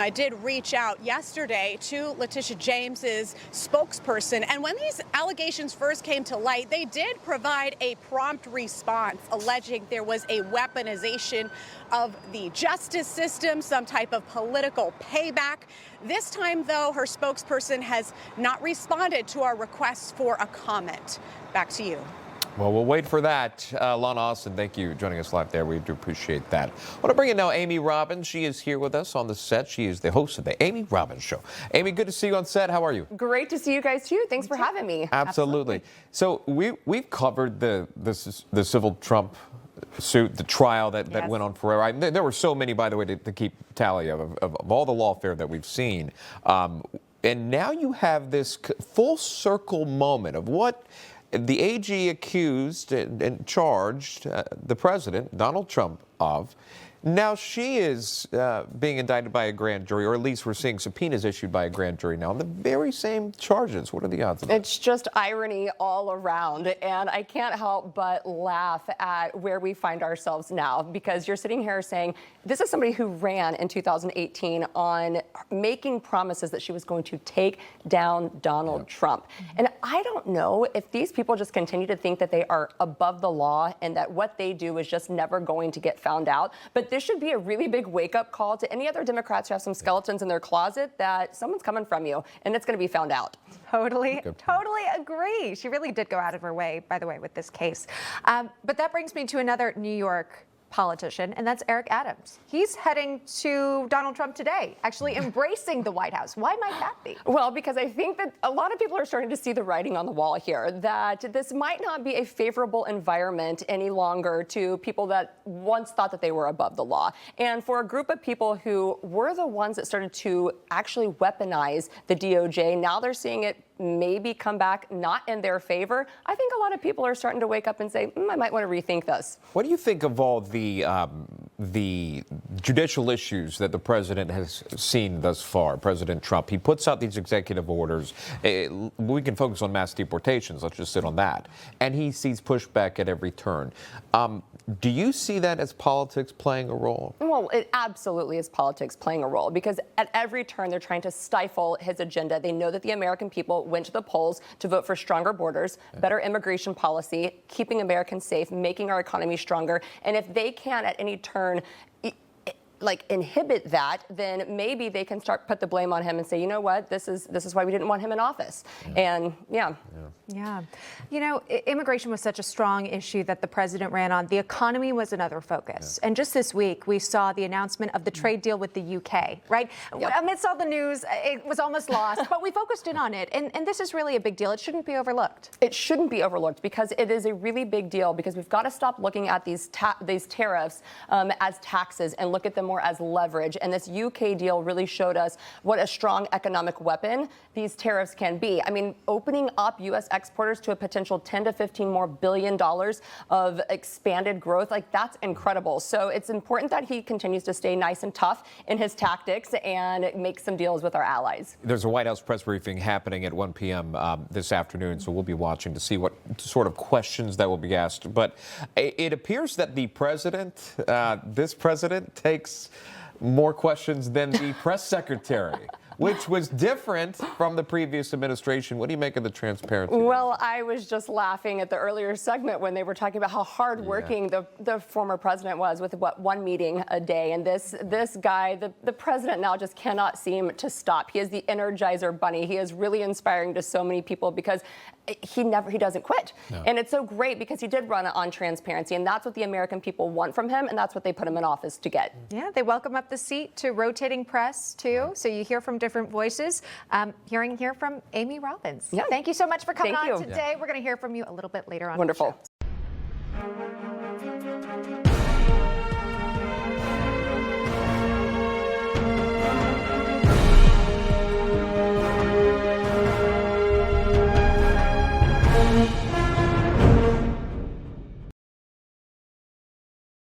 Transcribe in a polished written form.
I did reach out yesterday to Letitia James's spokesperson, and when these allegations first came to light, they did provide a prompt response alleging there was a weaponization of the justice system, some type of political payback. This time, though, her spokesperson has not responded to our requests for a comment. Back to you. Well, we'll wait for that. Lana Austin, thank you for joining us live there. We do appreciate that. I want to bring in now Amy Robbins. She is here with us on the set. She is the host of the Amy Robbins Show. Amy, good to see you on set. How are you? Great to see you guys, too. Thanks for having me. Absolutely. So we've covered the civil Trump suit, the trial that went on forever. There were so many, by the way, to keep tally of all the lawfare that we've seen. And now you have this full circle moment of what the AG accused and charged the president, Donald Trump, of. Now she is being indicted by a grand jury, or at least we're seeing subpoenas issued by a grand jury now on the very same charges. What are the odds of that? It's just irony all around, and I can't help but laugh at where we find ourselves now, because you're sitting here saying this is somebody who ran in 2018 on making promises that she was going to take down Donald Trump. And I don't know if these people just continue to think that they are above the law and that what they do is just never going to get found out. But this should be a really big wake-up call to any other Democrats who have some skeletons in their closet that someone's coming from you, and it's going to be found out. Totally agree. She really did go out of her way, by the way, with this case. But that brings me to another New York politician, and that's Eric Adams. He's heading to Donald Trump today, actually embracing the White House. Why might that be? Well, because I think that a lot of people are starting to see the writing on the wall here, that this might not be a favorable environment any longer to people that once thought that they were above the law. And for a group of people who were the ones that started to actually weaponize the DOJ, now they're seeing it maybe come back not in their favor. I think a lot of people are starting to wake up and say, I might want to rethink this. What do you think of all the judicial issues that the president has seen thus far, President Trump? He puts out these executive orders. We can focus on mass deportations. Let's just sit on that. And he sees pushback at every turn. Do you see that as politics playing a role? Well, it absolutely is politics playing a role, because at every turn they're trying to stifle his agenda. They know that the American people went to the polls to vote for stronger borders, better immigration policy, keeping Americans safe, making our economy stronger. And if they can at any turn inhibit that, then maybe they can start put the blame on him and say, you know what, this is why we didn't want him in office. And yeah. You know, immigration was such a strong issue that the president ran on. The economy was another focus. And just this week, we saw the announcement of the trade deal with the UK, right? Amidst all the news, it was almost lost, but we focused in on it. And this is really a big deal. It shouldn't be overlooked. It shouldn't be overlooked, because it is a really big deal, because we've got to stop looking at these tariffs as taxes and look at them more as leverage. And this UK deal really showed us what a strong economic weapon these tariffs can be. I mean, opening up U.S. exporters to a potential 10 to 15 more billion dollars of expanded growth, that's incredible. So it's important that he continues to stay nice and tough in his tactics and make some deals with our allies. There's a White House press briefing happening at 1 p.m. This afternoon, so we'll be watching to see what sort of questions that will be asked. But it appears that the president, this president, takes more questions than the press secretary, which was different from the previous administration. What do you make of the transparency? Well, I was just laughing at the earlier segment when they were talking about how hardworking the former president was with, one meeting a day. And this guy, the president now just cannot seem to stop. He is the Energizer Bunny. He is really inspiring to so many people, because he doesn't quit. And it's so great, because he did run on transparency, and that's what the American people want from him, and that's what they put him in office to get. Yeah, they welcome up the seat to rotating press, too. So you hear from different voices. Hearing here from Amy Robbins. Yeah. Thank you so much for coming on you. today. We're going to hear from you a little bit later on. Wonderful.